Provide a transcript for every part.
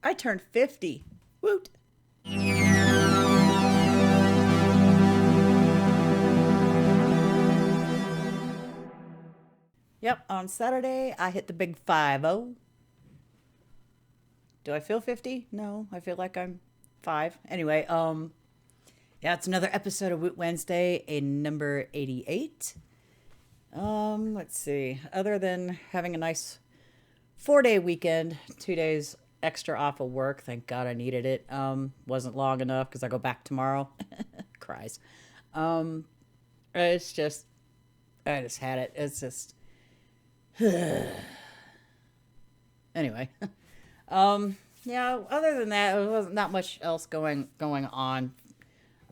I turned 50. Woot. Yep, on Saturday, I hit the big 5-0. Do I feel 50? No, I feel like I'm 5. Anyway, yeah, it's another episode of Woot Wednesday, a number 88. Let's see. Other than having a nice 4-day weekend, 2 days extra off of work, thank God I needed it. Wasn't long enough because I go back tomorrow. Cries. It's just, I just had it. It's just, anyway. Yeah, other than that, there wasn't not much else going on.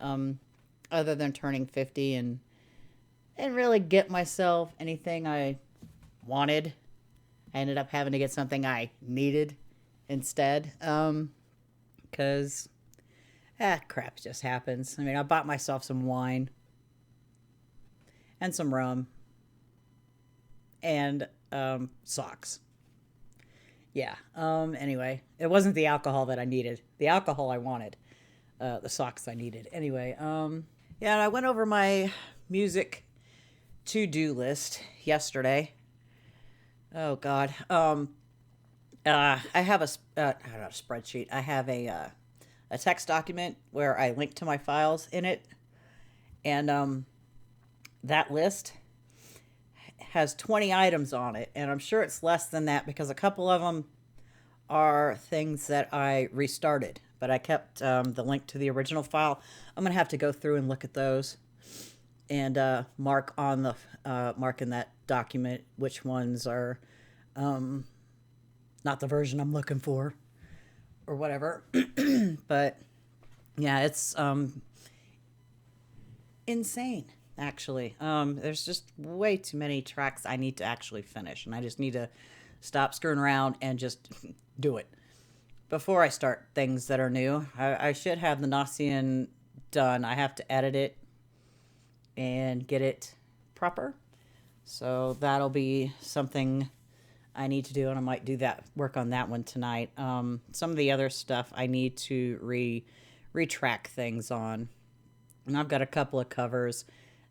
Other than turning 50 and really get myself anything I wanted. I ended up having to get something I needed instead. Because crap just happens. I mean, I bought myself some wine and some rum and socks. Yeah. Anyway, it wasn't the alcohol that I needed. The alcohol I wanted. The socks I needed. Anyway, yeah, and I went over my music to-do list yesterday. Oh God. I have not a spreadsheet. I have a text document where I link to my files in it, and that list has 20 items on it, and I'm sure it's less than that because a couple of them are things that I restarted, but I kept the link to the original file. I'm gonna have to go through and look at those and mark in that document which ones are not the version I'm looking for or whatever. But yeah, it's insane. Actually, there's just way too many tracks I need to actually finish, and I just need to stop screwing around and just do it before I start things that are new. I should have the Gnossian done. I have to edit it and get it proper, so that'll be something I need to do, and I might do that, work on that one tonight. Some of the other stuff I need to retrack things on, and I've got a couple of covers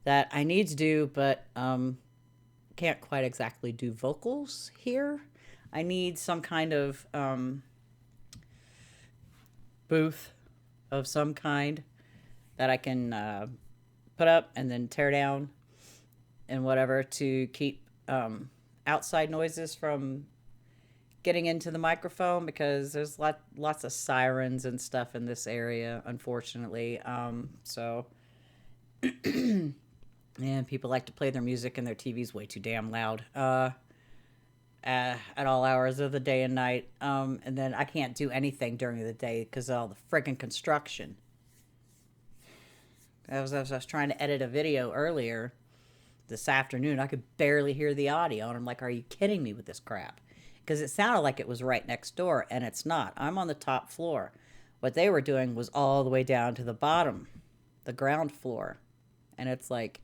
that I need to do, but can't quite exactly do vocals here. I need some kind of booth of some kind that I can put up and then tear down and whatever to keep outside noises from getting into the microphone, because there's lots of sirens and stuff in this area, unfortunately. So and people like to play their music and their TV's way too damn loud at all hours of the day and night. And then I can't do anything during the day because of all the friggin' construction. I was trying to edit a video earlier this afternoon. I could barely hear the audio, and I'm like, are you kidding me with this crap? Because it sounded like it was right next door, and it's not. I'm on the top floor. What they were doing was all the way down to the bottom, the ground floor. And it's like,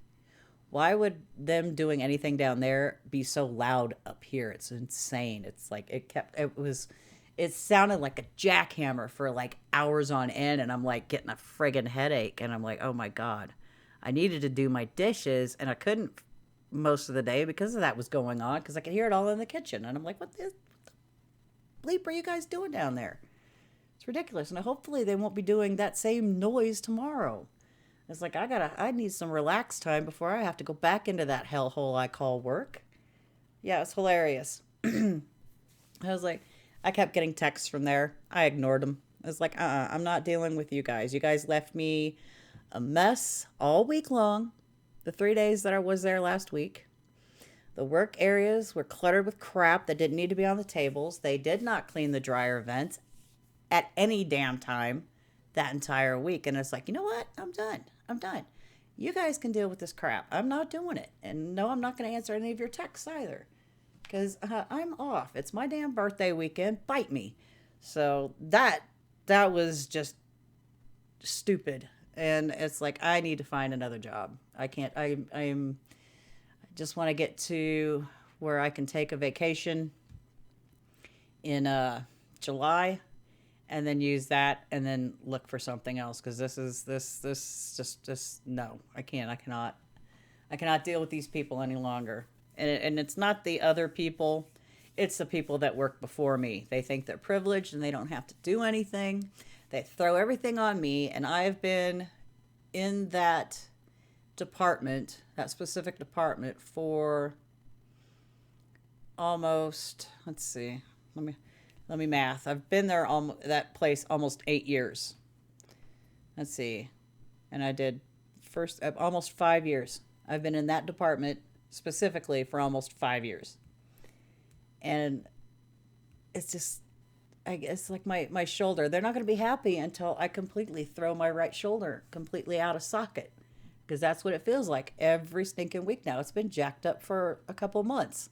why would them doing anything down there be so loud up here? It's insane. It's like it sounded like a jackhammer for like hours on end, and I'm like getting a friggin' headache, and I'm like, oh my God. I needed to do my dishes, and I couldn't most of the day because of that was going on, because I could hear it all in the kitchen, and I'm like, what the bleep are you guys doing down there? It's ridiculous, and hopefully they won't be doing that same noise tomorrow. It's like, I need some relaxed time before I have to go back into that hellhole I call work. Yeah, it's hilarious. I was like, I kept getting texts from there. I ignored them. I was like, I'm not dealing with you guys. You guys left me a mess all week long. The 3 days that I was there last week. The work areas were cluttered with crap that didn't need to be on the tables. They did not clean the dryer vents at any damn time that entire week. And it's like, you know what? I'm done. You guys can deal with this crap. I'm not doing it. And no, I'm not going to answer any of your texts either. Because I'm off. It's my damn birthday weekend. Bite me. So that was just stupid. And it's like, I need to find another job. I can't. I just want to get to where I can take a vacation in July and then use that and then look for something else, because this just no, I cannot deal with these people any longer. And it's not the other people, it's the people that work before me. They think they're privileged and they don't have to do anything. They throw everything on me, and I've been in that department, that specific department, for almost, let's see, let me math. I've been there, that place, almost 8 years. Let's see. And I did almost 5 years. I've been in that department specifically for almost 5 years. And it's just, I guess, like my shoulder. They're not going to be happy until I completely throw my right shoulder completely out of socket. Because that's what it feels like every stinking week now. It's been jacked up for a couple months.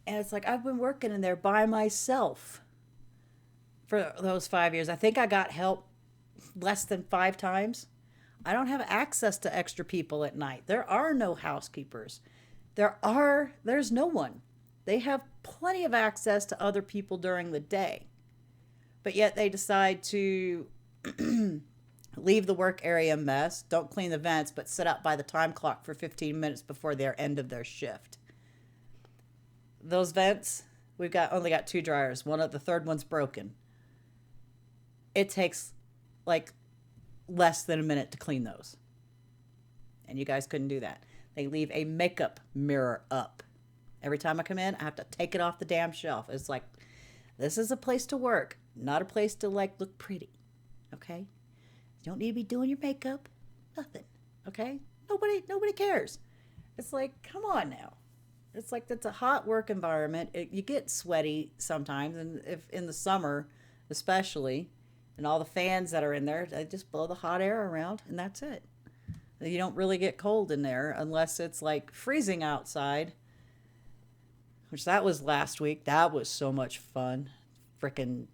And it's like, I've been working in there by myself for those 5 years. I think I got help less than 5 times. I don't have access to extra people at night. There are no housekeepers. There's no one. They have plenty of access to other people during the day. But yet they decide to leave the work area a mess, don't clean the vents, but sit up by the time clock for 15 minutes before their end of their shift. Those vents, we've only got 2 dryers. The third one's broken. It takes like less than a minute to clean those. And you guys couldn't do that. They leave a makeup mirror up. Every time I come in, I have to take it off the damn shelf. It's like, this is a place to work, not a place to like look pretty. Okay? You don't need to be doing your makeup. Nothing. Okay? Nobody cares. It's like, come on now. It's like, it's a hot work environment. You get sweaty sometimes, and if in the summer especially, and all the fans that are in there, they just blow the hot air around, and that's it. You don't really get cold in there unless it's like freezing outside, which that was last week. That was so much fun. Frickin'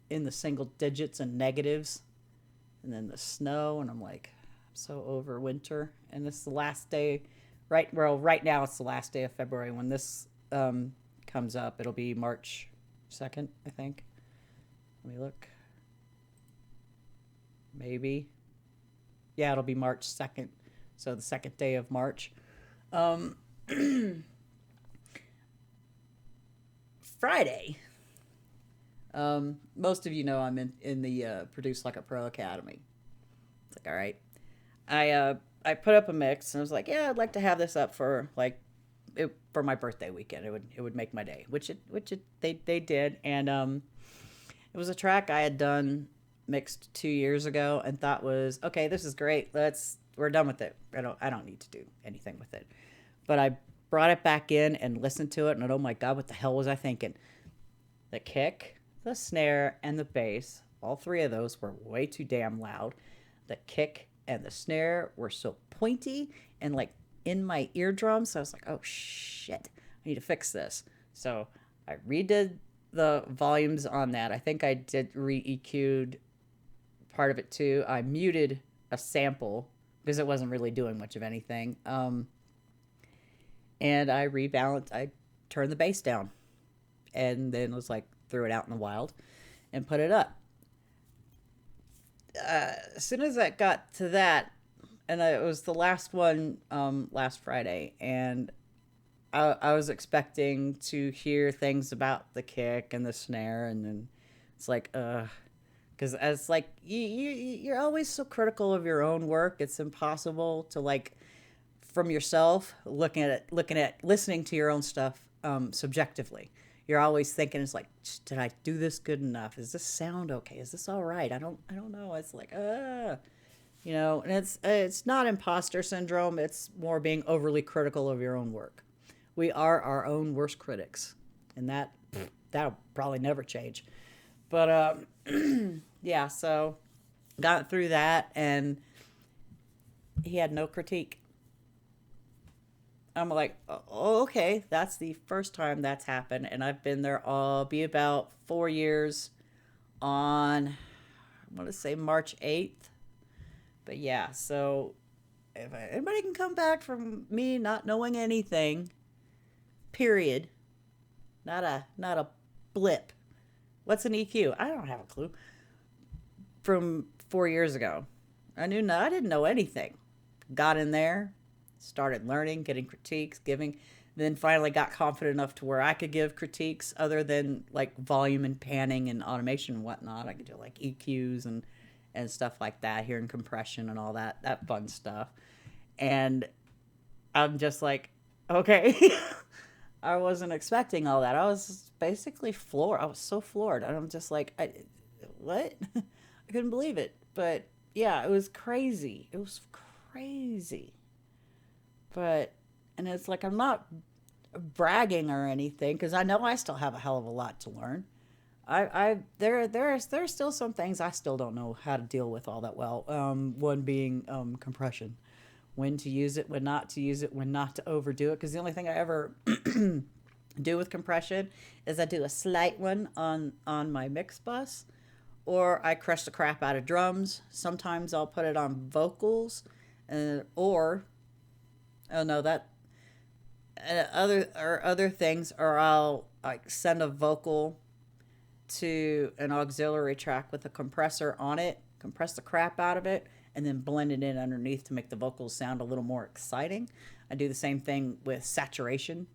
in the single digits and negatives. And then the snow, and I'm like, I'm so over winter. And this is the last day. Right now it's the last day of February. When this comes up, it'll be March 2nd, I think. Let me look. Maybe. Yeah, it'll be March 2nd. So the second day of March. Friday. Most of you know I'm in the Produce Like a Pro Academy. It's like, all right. I put up a mix, and I was like, yeah, I'd like to have this up for for my birthday weekend. It would make my day, which they did, and it was a track I had done mixed 2 years ago and thought was, okay, this is great. We're done with it. I don't need to do anything with it. But I brought it back in and listened to it, and oh my God, what the hell was I thinking? The kick, the snare, and the bass, all 3 of those were way too damn loud. The kick and the snare were so pointy and like in my eardrums. So I was like, oh shit, I need to fix this. So I redid the volumes on that. I think I did re-EQ'd part of it too. I muted a sample because it wasn't really doing much of anything. And I rebalanced, I turned the bass down, and then was like, threw it out in the wild and put it up. As soon as I got to that, and it was the last one last Friday, and I was expecting to hear things about the kick and the snare, and then it's like, because as like you're always so critical of your own work, it's impossible to like from yourself listening to your own stuff subjectively. You're always thinking, it's like, did I do this good enough? Does this sound okay? Is this all right? I don't know. It's like, and it's not imposter syndrome. It's more being overly critical of your own work. We are our own worst critics, and that'll probably never change. But yeah, so got through that, and he had no critique. I'm like, oh, okay, that's the first time that's happened, and I've been there be about 4 years on, I want to say March 8th. But yeah, so if anybody can come back from me not knowing anything, period, not a blip, What's an EQ? I don't have a clue. From 4 years ago, I didn't know anything. Got in there, started learning, getting critiques, giving, then finally got confident enough to where I could give critiques other than like volume and panning and automation and whatnot. I could do like EQs and stuff like that, hearing compression and all that fun stuff. And I'm just like, okay. I wasn't expecting all that. I was basically floored. I was so floored. And I'm just like, what? I couldn't believe it. But yeah, it was crazy. It was crazy. But, and it's like, I'm not bragging or anything because I know I still have a hell of a lot to learn. There's still some things I still don't know how to deal with all that well. One being compression, when to use it, when not to use it, when not to overdo it. Because the only thing I ever do with compression is I do a slight one on my mix bus, or I crush the crap out of drums. Sometimes I'll put it on vocals, or oh no, that other things, or I'll like send a vocal to an auxiliary track with a compressor on it, compress the crap out of it, and then blend it in underneath to make the vocals sound a little more exciting. I do the same thing with saturation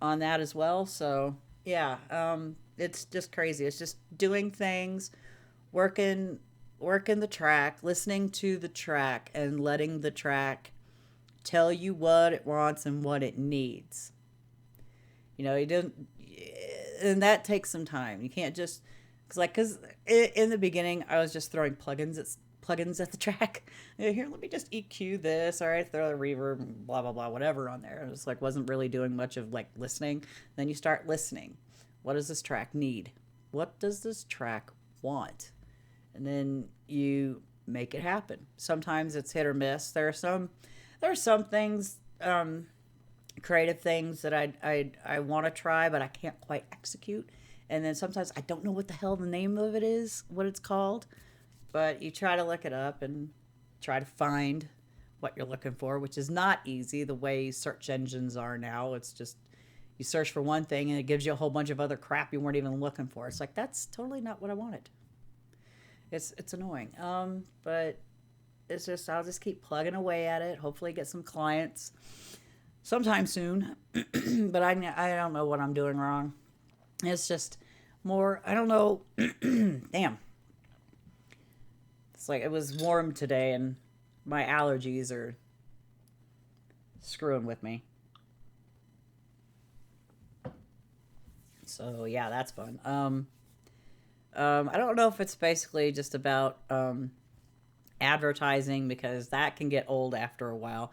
on that as well. So yeah, it's just crazy. It's just doing things, working the track, listening to the track, and letting the track tell you what it wants and what it needs. You know, you didn't, and that takes some time. You can't just, because in the beginning I was just throwing plugins at the track. Here, let me just EQ this. All right, throw a reverb, blah blah blah, whatever on there. It was like wasn't really doing much of like listening. Then you start listening. What does this track need? What does this track want? And then you make it happen. Sometimes it's hit or miss. There are some things, creative things that I want to try, but I can't quite execute. And then sometimes I don't know what the hell the name of it is, what it's called. But you try to look it up and try to find what you're looking for, which is not easy the way search engines are now. It's just you search for one thing and it gives you a whole bunch of other crap you weren't even looking for. It's like, that's totally not what I wanted. It's annoying. But it's just, I'll just keep plugging away at it. Hopefully get some clients sometime soon. But I don't know what I'm doing wrong. It's just more, I don't know. Damn. It's like it was warm today and my allergies are screwing with me. So yeah, that's fun. I don't know if it's basically just about advertising, because that can get old after a while.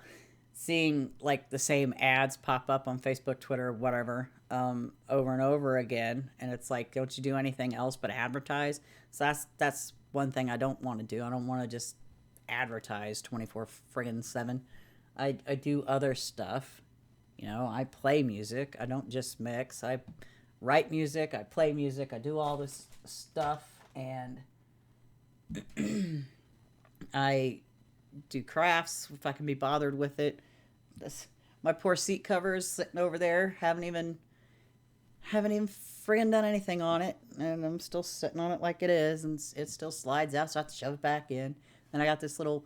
Seeing like the same ads pop up on Facebook, Twitter, whatever, over and over again, and it's like, don't you do anything else but advertise? So that's one thing I don't want to do. I don't want to just advertise 24 friggin' 7. I do other stuff. You know, I play music. I don't just mix. I write music. I play music. I do all this stuff, and I do crafts if I can be bothered with it. My poor seat covers sitting over there haven't even friggin' done anything on it, and I'm still sitting on it like it is, and it still slides out, so I have to shove it back in. And I got this little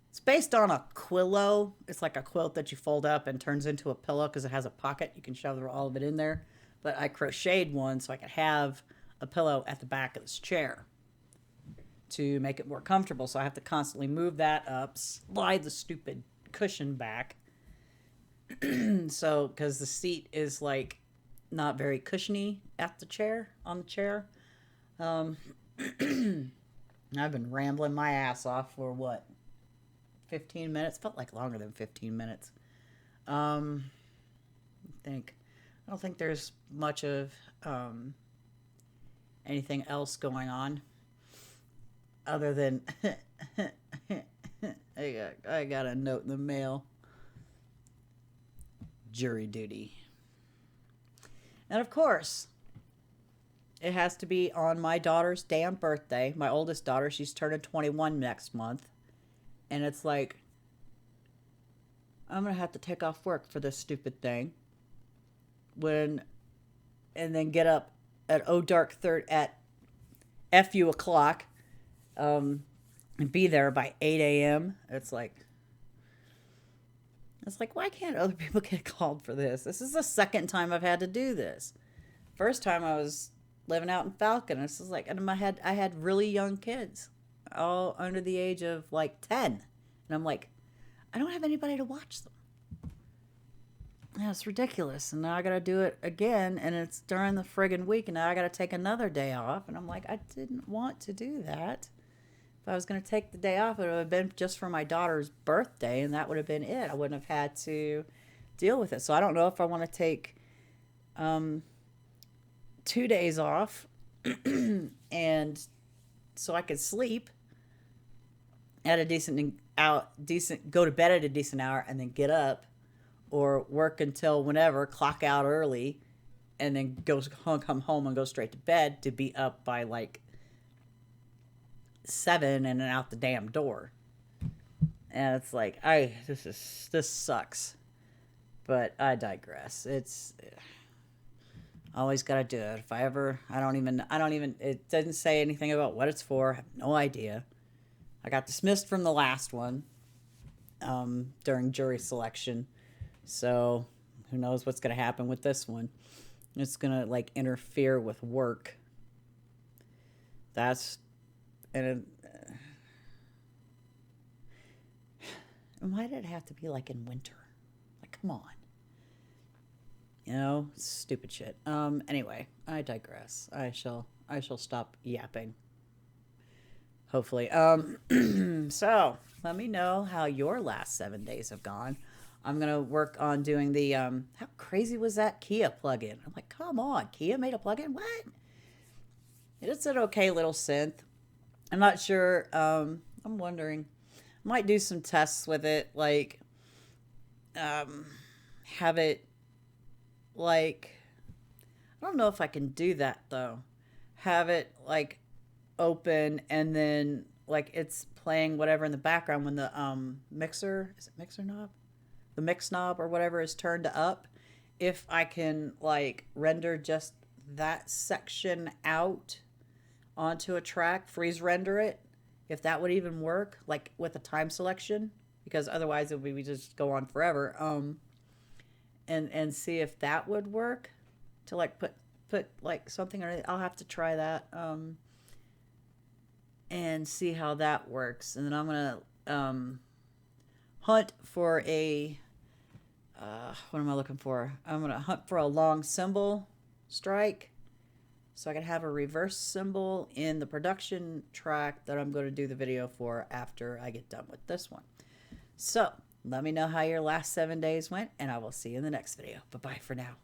it's based on a quillo. It's like a quilt that you fold up and turns into a pillow because it has a pocket. You can shove all of it in there. But I crocheted one so I could have a pillow at the back of this chair to make it more comfortable. So I have to constantly move that up, slide the stupid cushion back. So, because the seat is like not very cushiony at the chair, on the chair. I've been rambling my ass off for what? 15 minutes? Felt like longer than 15 minutes. I don't think there's much of anything else going on other than I got a note in the mail. Jury duty. And of course, it has to be on my daughter's damn birthday. My oldest daughter, she's turning 21 next month. And it's like, I'm going to have to take off work for this stupid thing when and then get up at at FU o'clock, and be there by 8 a.m. It's like, why can't other people get called for this? This is the second time I've had to do this. First time I was living out in Falcon. This is like, and in my head, I had really young kids, all under the age of like 10. And I'm like, I don't have anybody to watch them. Yeah, it's ridiculous. And now I got to do it again. And it's during the friggin' week. And now I got to take another day off. And I'm like, I didn't want to do that. If I was going to take the day off, it would have been just for my daughter's birthday, and that would have been it. I wouldn't have had to deal with it. So I don't know if I want to take 2 days off and so I could sleep at a go to bed at a decent hour and then get up, or work until whenever, clock out early, and then come home and go straight to bed to be up by like 7 and then out the damn door. And it's like, this sucks. But I digress. Always got to do it. I don't even, it doesn't say anything about what it's for. I have no idea. I got dismissed from the last one during jury selection. So who knows what's going to happen with this one. It's going to like interfere with work. And why did it have to be like in winter? Like, come on. You know, stupid shit. Anyway, I digress. I shall stop yapping. Hopefully. So let me know how your last 7 days have gone. I'm gonna work on doing the how crazy was that Kia plugin? I'm like, come on, Kia made a plugin? What? It's an okay little synth. I'm not sure. I'm wondering. I might do some tests with it, like have it like, I don't know if I can do that though. Have it like open and then like it's playing whatever in the background when the mixer knob? The mix knob or whatever is turned up. If I can like render just that section out onto a track, freeze render it, if that would even work, like with a time selection, because otherwise it would be just go on forever. And see if that would work to like put like something, or I'll have to try that and see how that works. And then I'm gonna hunt for a what am I looking for? I'm gonna hunt for a long cymbal strike, so I can have a reverse cymbal in the production track that I'm going to do the video for after I get done with this one. So let me know how your last 7 days went, and I will see you in the next video. Bye-bye for now.